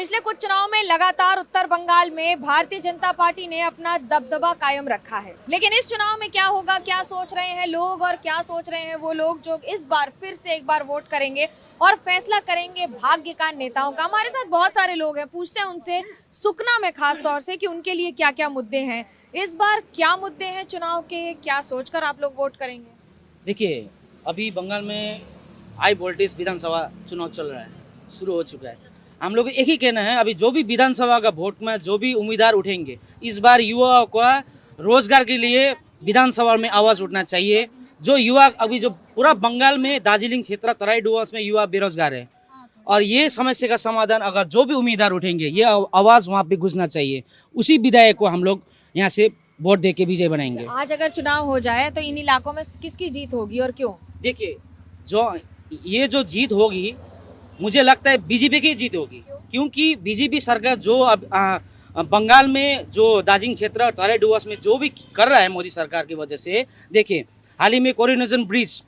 पिछले कुछ चुनाव में लगातार उत्तर बंगाल में भारतीय जनता पार्टी ने अपना दबदबा कायम रखा है, लेकिन इस चुनाव में क्या होगा, क्या सोच रहे हैं लोग और क्या सोच रहे हैं वो लोग जो इस बार फिर से एक बार वोट करेंगे और फैसला करेंगे भाग्य का, नेताओं का। हमारे साथ बहुत सारे लोग हैं, पूछते हैं उनसे सुकना में खास तौर से कि उनके लिए क्या क्या मुद्दे हैं, इस बार क्या मुद्दे हैं चुनाव के, क्या सोचकर आप लोग वोट करेंगे। देखिए, अभी बंगाल में हाई वोल्टेज विधानसभा चुनाव चल रहा है, शुरू हो चुका है। हम लोग एक ही कहना है, अभी जो भी विधानसभा का वोट में जो भी उम्मीदवार उठेंगे, इस बार युवाओं का रोजगार के लिए विधानसभा में आवाज़ उठना चाहिए। जो युवा अभी जो पूरा बंगाल में दार्जिलिंग क्षेत्र तराई डुवर्स में युवा बेरोजगार है, और ये समस्या का समाधान अगर जो भी उम्मीदवार उठेंगे, ये आवाज़ वहाँ पे घुसना चाहिए। उसी विधायक को हम लोग यहाँ से वोट दे के विजय बनाएंगे। आज अगर चुनाव हो जाए तो इन इलाकों में किसकी जीत होगी और क्यों? देखिए, जो जीत होगी, मुझे लगता है बीजेपी की जीत होगी, क्योंकि बीजेपी सरकार जो अब बंगाल में जो दार्जिलिंग क्षेत्र और तराई डुवर्स में जो भी कर रहा है मोदी सरकार की वजह से। देखिए, हाल ही में कोरिनेशन ब्रिज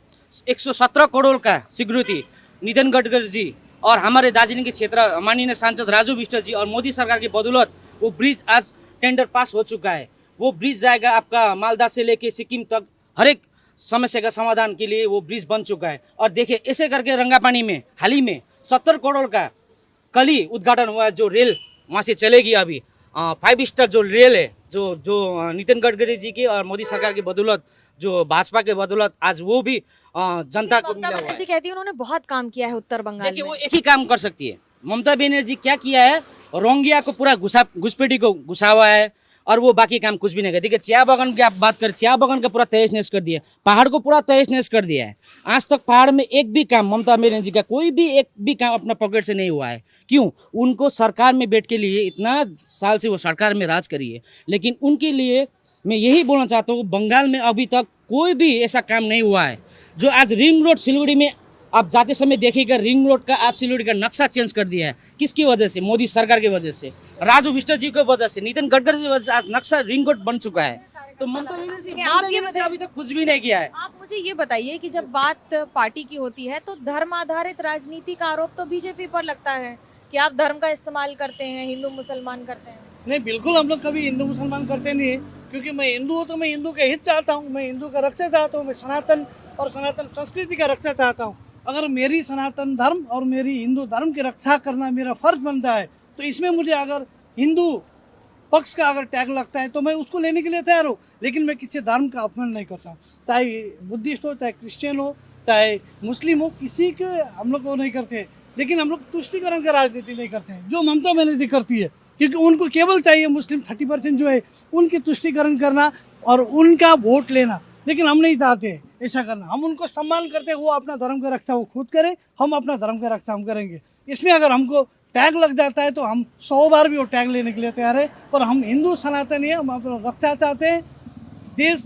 117 करोड़ का स्वीकृति नितिन गडकरी जी और हमारे दार्जिलिंग के क्षेत्र माननीय सांसद राजू बिष्ट जी और मोदी सरकार की बदौलत वो ब्रिज आज टेंडर पास हो चुका है। वो ब्रिज जाएगा आपका मालदा से लेके सिक्किम तक, हर एक समस्या का समाधान के लिए वो ब्रिज बन चुका है। और देखिए, ऐसे करके रंगापानी में हाल ही में 70 करोड़ का कल ही उद्घाटन हुआ है, जो रेल वहाँ से चलेगी। अभी 5 स्टार जो रेल है, जो नितिन गडकरी जी की और मोदी सरकार की बदौलत, जो भाजपा के बदौलत आज वो भी जनता को मिला हुआ है। कहती है उन्होंने बहुत काम किया है उत्तर बंगाल देखिए, में। वो एक ही काम कर सकती है। ममता बनर्जी क्या किया है, रोंगिया को पूरा घुसपैठी को घुसा हुआ है, और वो बाकी काम कुछ भी नहीं कर। देखिए, चाय बागान की आप बात करें, चाय बागान का पूरा तहस नहस कर दिया, पहाड़ को पूरा तहस नहस कर दिया है। आज तक पहाड़ में एक भी काम ममता बनर्जी का कोई भी एक भी काम अपना पॉकेट से नहीं हुआ है। क्यों? उनको सरकार में बैठ के लिए इतना साल से वो सरकार में राज करी है, लेकिन उनके लिए मैं यही बोलना चाहता हूँ, बंगाल में अभी तक कोई भी ऐसा काम नहीं हुआ है। जो आज रिंग रोड सिलीगुड़ी में आप जाते समय देखिएगा, रिंग रोड का आज सिलीगुड़ी का नक्शा चेंज कर दिया है। किसकी वजह से? मोदी सरकार की वजह से, राजू बिष्ट जी की वजह से, नितिन गडकरी की वजह से आज नक्शा रिंग रोड बन चुका है। तो ममता बनर्जी अभी तक कुछ भी नहीं किया है। आप मुझे ये बताइए कि जब बात पार्टी की होती है तो धर्म आधारित राजनीति का आरोप तो बीजेपी पर लगता है कि आप धर्म का इस्तेमाल करते हैं, हिंदू मुसलमान करते हैं। नहीं, बिल्कुल हम लोग कभी हिंदू मुसलमान करते नहीं है, क्योंकि मैं हिंदू हूँ तो मैं हिंदू के हित चाहता हूँ, मैं हिंदू का रक्षा चाहता हूँ, मैं सनातन और सनातन संस्कृति का रक्षा चाहता हूँ। अगर मेरी सनातन धर्म और मेरी हिंदू धर्म की रक्षा करना मेरा फर्ज बनता है, तो इसमें मुझे अगर हिंदू पक्ष का अगर टैग लगता है तो मैं उसको लेने के लिए तैयार हूँ। लेकिन मैं किसी धर्म का अपमान नहीं करता हूँ, चाहे बुद्धिस्ट हो, चाहे क्रिश्चियन हो, चाहे मुस्लिम हो, किसी के हम लोग वो नहीं करते हैं। लेकिन हम लोग तुष्टिकरण का राजनीति नहीं करते हैं, जो ममता बनर्जी करती है, क्योंकि उनको केवल चाहिए मुस्लिम 30% जो है उनकी तुष्टिकरण करना और उनका वोट लेना। लेकिन हम नहीं चाहते हैं ऐसा करना, हम उनको सम्मान करते हैं। वो अपना धर्म का रक्षा वो खुद करें, हम अपना धर्म का रक्षा हम करेंगे। इसमें अगर हमको टैग लग जाता है तो हम 100 बार भी वो टैग लेने के लिए तैयार है। पर हम हिंदू सनातनी है, हम अपना रक्षा चाहते हैं। देश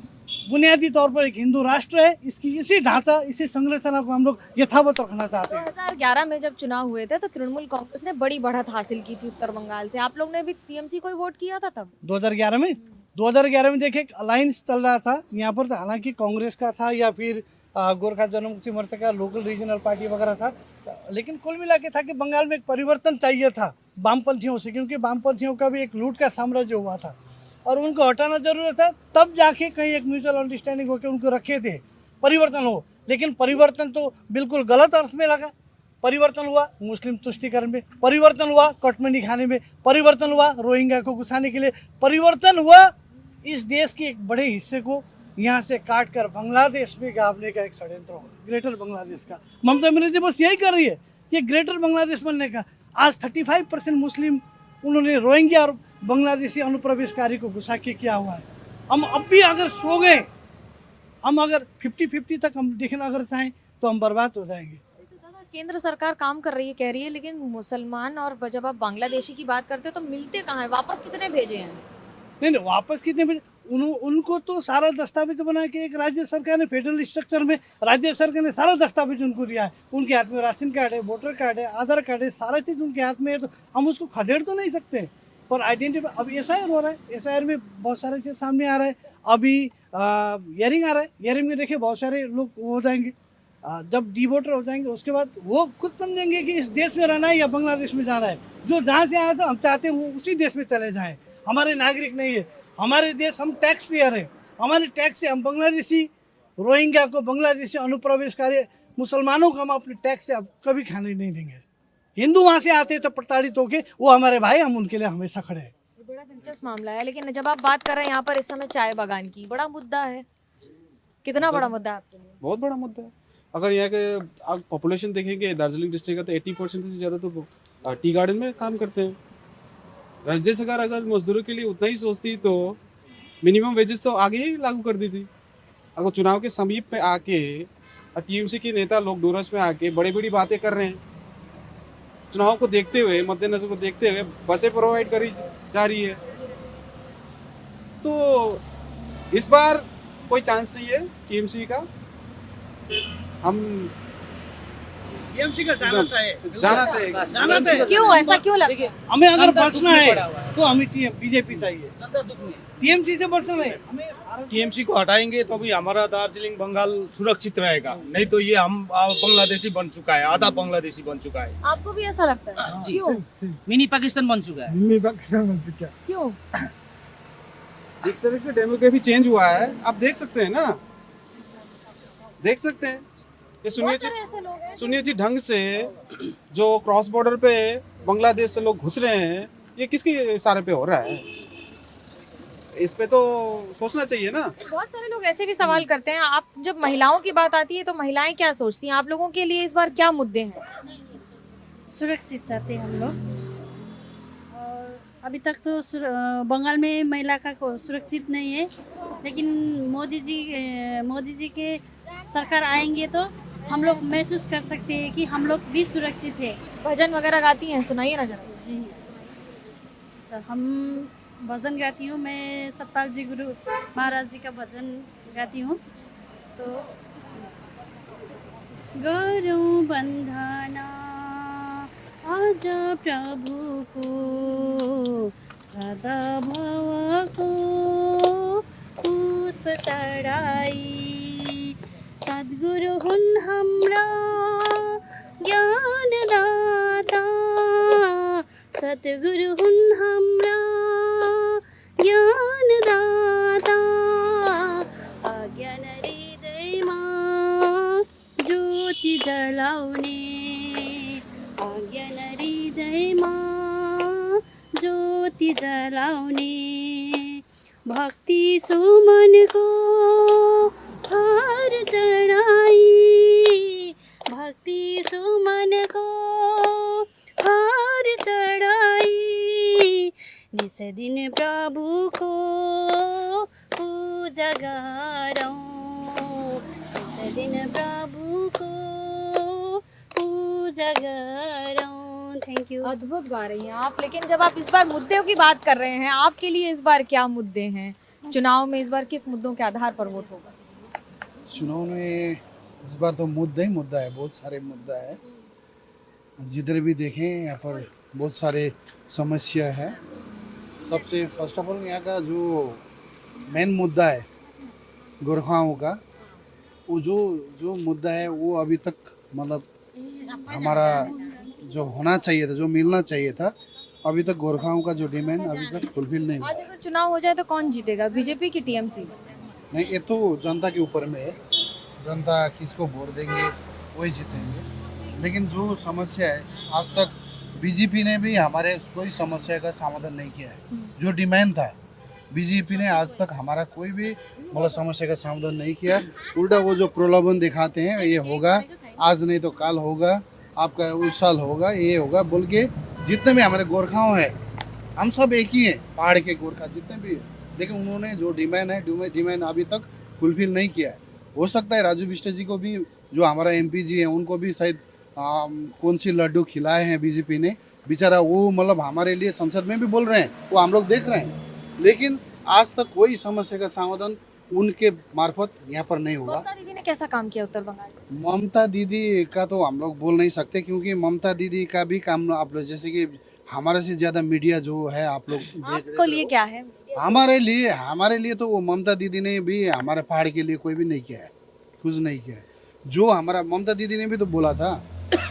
बुनियादी तौर पर एक हिंदू राष्ट्र है, इसी ढांचा, इसी संरचना को हम लोग यथावत रखना चाहते हैं। 2011 में जब चुनाव हुए थे तो तृणमूल कांग्रेस ने बड़ी बढ़त हासिल की थी उत्तर बंगाल से। आप लोग ने भी टीएमसी को ही वोट किया था तब 2011 में देखिए, एक अलायंस चल रहा था यहाँ पर, हालांकि कांग्रेस का था या फिर गोरखा जनमुक्ति मोर्चा का लोकल रीजनल पार्टी वगैरह था, लेकिन कुल मिला के था कि बंगाल में एक परिवर्तन चाहिए था वामपंथियों से, क्योंकि वामपंथियों का भी एक लूट का साम्राज्य हुआ था और उनको हटाना जरूरी था। तब जाके कहीं एक म्यूचुअल अंडरस्टैंडिंग होकर उनको रखे थे परिवर्तन हो। लेकिन परिवर्तन तो बिल्कुल गलत अर्थ में लगा। परिवर्तन हुआ मुस्लिम तुष्टिकरण में, परिवर्तन हुआ कटमंडी खाने में, परिवर्तन हुआ रोहिंग्या को घुसाने के लिए, परिवर्तन हुआ इस देश के एक बड़े हिस्से को यहाँ से काट कर बांग्लादेश में गाड़ने का एक षड्यंत्र होगा, ग्रेटर बांग्लादेश का। ममता बनर्जी बस यही कर रही है, ये ग्रेटर बांग्लादेश बनने का। आज 35% मुस्लिम उन्होंने रोहिंग्या और बांग्लादेशी अनुप्रवेशकारी को घुसा के किया हुआ है। हम अब भी अगर सो गए, हम अगर 50-50 तक हम देखना अगर चाहें तो हम बर्बाद हो जाएंगे। केंद्र सरकार काम कर रही है कह रही है, लेकिन मुसलमान और जब आप बांग्लादेशी की बात करते हो तो मिलते कहाँ हैं? वापस कितने भेजे हैं? नहीं, वापस कितने भेजे? उनको तो सारा दस्तावेज बना के एक राज्य सरकार ने फेडरल स्ट्रक्चर में राज्य सरकार ने सारा दस्तावेज उनको दिया है। उनके हाथ में राशन कार्ड है, वोटर कार्ड है, आधार कार्ड है, सारा चीज़ उनके हाथ में है, तो हम उसको खदेड़ तो नहीं सकते। पर आइडेंटिफाई अब SIR हो रहा है, SIR में बहुत सारे चीज़ सामने आ रहा है। अभी हियरिंग आ रहा है, हियरिंग में देखिए बहुत सारे लोग हो जाएंगे। जब डिवोटर हो जाएंगे उसके बाद वो खुद समझेंगे कि इस देश में रहना है या बांग्लादेश में जाना है। जो जहाँ से आया था हम चाहते हैं वो उसी देश में चले जाएं। हमारे नागरिक नहीं है, हमारे देश, हम टैक्स पेयर है, हमारे टैक्स से हम बांग्लादेशी रोहिंग्या को, बांग्लादेशी अनुप्रवेशकारी मुसलमानों को हम अपने टैक्स से अब कभी खाने नहीं देंगे। हिंदू वहाँ से आते हैं तो प्रताड़ित होके, वो हमारे भाई, हम उनके लिए हमेशा खड़े हैं। ये बड़ा दिलचस्प मामला है, लेकिन जब आप बात कर रहे हैं यहाँ पर इस समय चाय बागान की, बड़ा मुद्दा है, कितना बड़ा मुद्दा है आपके लिए? बहुत बड़ा मुद्दा है। अगर यहाँ के आप पॉपुलेशन देखेंगे दार्जिलिंग डिस्ट्रिक्ट का, तो 80% से ज़्यादा तो टी गार्डन में काम करते हैं। राज्य सरकार अगर मजदूरों के लिए उतना ही सोचती तो मिनिमम वेजेस तो आगे ही लागू कर दी थी। अगर चुनाव के समीप पे आके टीएमसी के नेता लोग डोरस में आके बड़ी बड़ी बातें कर रहे हैं, चुनाव को देखते हुए, मद्देनजर को देखते हुए बसें प्रोवाइड करी जा रही है, तो इस बार कोई चांस नहीं है टीएमसी का। हम टीएमसी का जाना जाना क्यों, ऐसा क्यों लगता है? हमें अगर जनता बचना दुख में है पड़ा हुआ है। तो हमें बीजेपी चाहिए, जनता दुख में। टीएमसी से बचना नहीं। हमें टीएमसी को हटाएंगे तो भी हमारा दार्जिलिंग बंगाल सुरक्षित रहेगा, नहीं तो ये हम बांग्लादेशी बन चुका है, आधा बांग्लादेशी बन चुका है। आपको भी ऐसा लगता है? क्यों मिनी पाकिस्तान बन चुका है। क्यों? जिस तरह से डेमोग्राफी चेंज हुआ है आप देख सकते हैं ना, देख सकते हैं। ये बहुत सारे ऐसे लोग हैं सुनिए जी, ढंग से जो क्रॉस बॉर्डर पे बांग्लादेश से लोग घुस रहे हैं, ये किसके इशारे पे हो रहा है? इस पे तो सोचना चाहिए ना। बहुत सारे लोग ऐसे भी सवाल करते हैं। आप, जब महिलाओं की बात आती है तो महिलाएं क्या सोचती हैं? आप लोगों के लिए इस बार क्या मुद्दे हैं? सुरक्षित चाहते हैं हम लोग। और अभी तक तो बंगाल में महिला का सुरक्षित नहीं है, लेकिन मोदी जी के सरकार आएंगे तो हम लोग महसूस कर सकते हैं कि हम लोग भी सुरक्षित है। भजन वगैरह गाती हैं, सुनाइए ना जरा। जी अच्छा, हम भजन गाती हूँ। मैं सतपाल जी गुरु महाराज जी का भजन गाती हूँ। तो गरौँ बन्धना आज प्रभुको, सदाभावको पुष्प चढाई। सद्गुरु हुन् हाम्रा ज्ञानदाता, सद्गुरु हुन् हाम्रा ज्ञानदाता। अज्ञान हृदयमा ज्योति जलाउने, अज्ञान हृदयमा ज्योति जलाउने। भक्ति सुमनको हार चढाई, भक्ति सुमनको हार चढाई। निस दिन प्रभुको पूजा गरौँ, निस दिन प्रभुको पूजा गरौँ। Thank you. अद्भुत गा रही हैं आप। लेकिन जब आप इस बार मुद्दों की बात कर रहे हैं, आपके लिए इस बार क्या मुद्दे हैं? चुनाव में इस बार किस मुद्दों के आधार पर वोट होगा? चुनाव में इस बार तो मुद्दा ही मुद्दा है, बहुत सारे मुद्दा है। जिधर भी देखें यहाँ पर बहुत सारे समस्या है। सबसे फर्स्ट ऑफ ऑल यहाँ का जो मेन मुद्दा है गोरखाओं का, वो जो मुद्दा है वो अभी तक मतलब हमारा जो होना चाहिए था, जो मिलना चाहिए था, अभी तक गोरखाओं का जो डिमांड अभी तक फुलफिल नहीं हुआ। आज अगर चुनाव हो जाए तो कौन जीतेगा, बीजेपी की टीएमसी? नहीं, ये तो जनता के ऊपर में है, जनता किसको वोट देंगे वही जीतेंगे। लेकिन जो समस्या है आज तक बीजेपी ने भी हमारे कोई समस्या का समाधान नहीं किया है। जो डिमांड था बीजेपी ने आज तक हमारा कोई भी मतलब समस्या का समाधान नहीं किया। उल्टा वो जो प्रलोभन दिखाते हैं, ये होगा आज नहीं तो कल होगा, आपका उस साल होगा, ये होगा बोल के जितने भी हमारे गोरखाओं हैं, हम सब एक ही हैं, पहाड़ के गोरखा जितने भी हैं, लेकिन उन्होंने जो डिमांड है डिमांड अभी तक फुलफिल नहीं किया है। हो सकता है राजू बिष्ट जी को भी, जो हमारा एमपी जी है, उनको भी शायद कौन सी लड्डू खिलाए हैं बीजेपी ने, बेचारा वो मतलब हमारे लिए संसद में भी बोल रहे हैं, वो हम लोग देख रहे हैं, लेकिन आज तक कोई समस्या का समाधान उनके मार्फत यहाँ पर नहीं हुआ। ममता दीदी ने कैसा काम किया उत्तर बंगाल में? ममता दीदी का तो हम लोग बोल नहीं सकते, क्योंकि ममता दीदी का भी काम आप लोग जैसे कि हमारे से ज़्यादा मीडिया जो है आप लोग आपको लिए क्या है? हमारे लिए तो वो ममता दीदी ने भी हमारे पहाड़ के लिए कोई भी नहीं किया है, कुछ नहीं किया है। जो हमारा ममता दीदी ने भी तो बोला था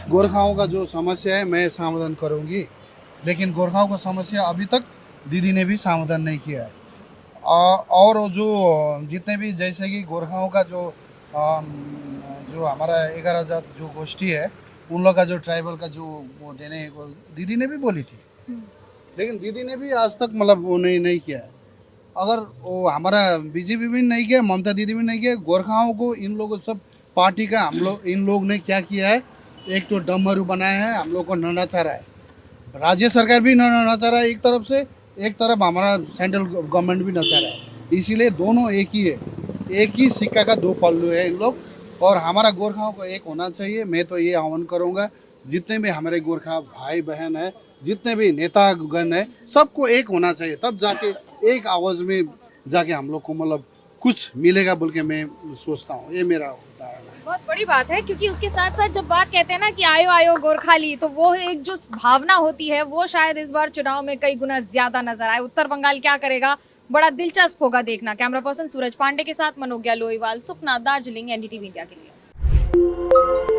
गोरखाओं का जो समस्या है मैं समाधान करूंगी, लेकिन गोरखाओं का समस्या अभी तक दीदी ने भी समाधान नहीं किया है। और जो जितने भी जैसे कि गोरखाओं का जो हमारा 11 जात जो गोष्ठी है उन लोग का जो ट्राइबल का जो वो देने को दीदी ने भी बोली थी, लेकिन दीदी ने भी आज तक मतलब वो नहीं किया है। अगर वो हमारा बीजेपी भी नहीं किया, ममता दीदी भी नहीं किया, गोरखाओं को इन लोगों सब पार्टी का इन लोग ने क्या किया है, एक तो डमरू बनाया है, हम लोग को नचारा है, राज्य सरकार भी नचारा है एक तरफ से, एक तरफ हमारा सेंट्रल गवर्नमेंट भी नचारा है। इसीलिए दोनों एक ही है, एक ही सिक्का का दो पल्लू है इन लोग, और हमारा गोरखाओं को एक होना चाहिए। मैं तो ये आह्वान करूँगा जितने भी हमारे गोरखा भाई बहन है, जितने भी नेतागण है, सबको एक होना चाहिए, तब जाके एक आवाज़ में जाके हम लोग को मतलब कुछ मिलेगा बोल के मैं सोचता हूँ। ये मेरा उदाहरण है। बहुत बड़ी बात है, क्योंकि उसके साथ साथ जब बात कहते हैं ना कि आयो आयो गोरखाली, तो वो एक जो भावना होती है वो शायद इस बार चुनाव में कई गुना ज्यादा नजर आए। उत्तर बंगाल क्या करेगा, बड़ा दिलचस्प होगा देखना। कैमरा पर्सन सूरज पांडे के साथ मनोज्ञा लोईवाल, सुखना, दार्जिलिंग, एनडीटीवी इंडिया के लिए।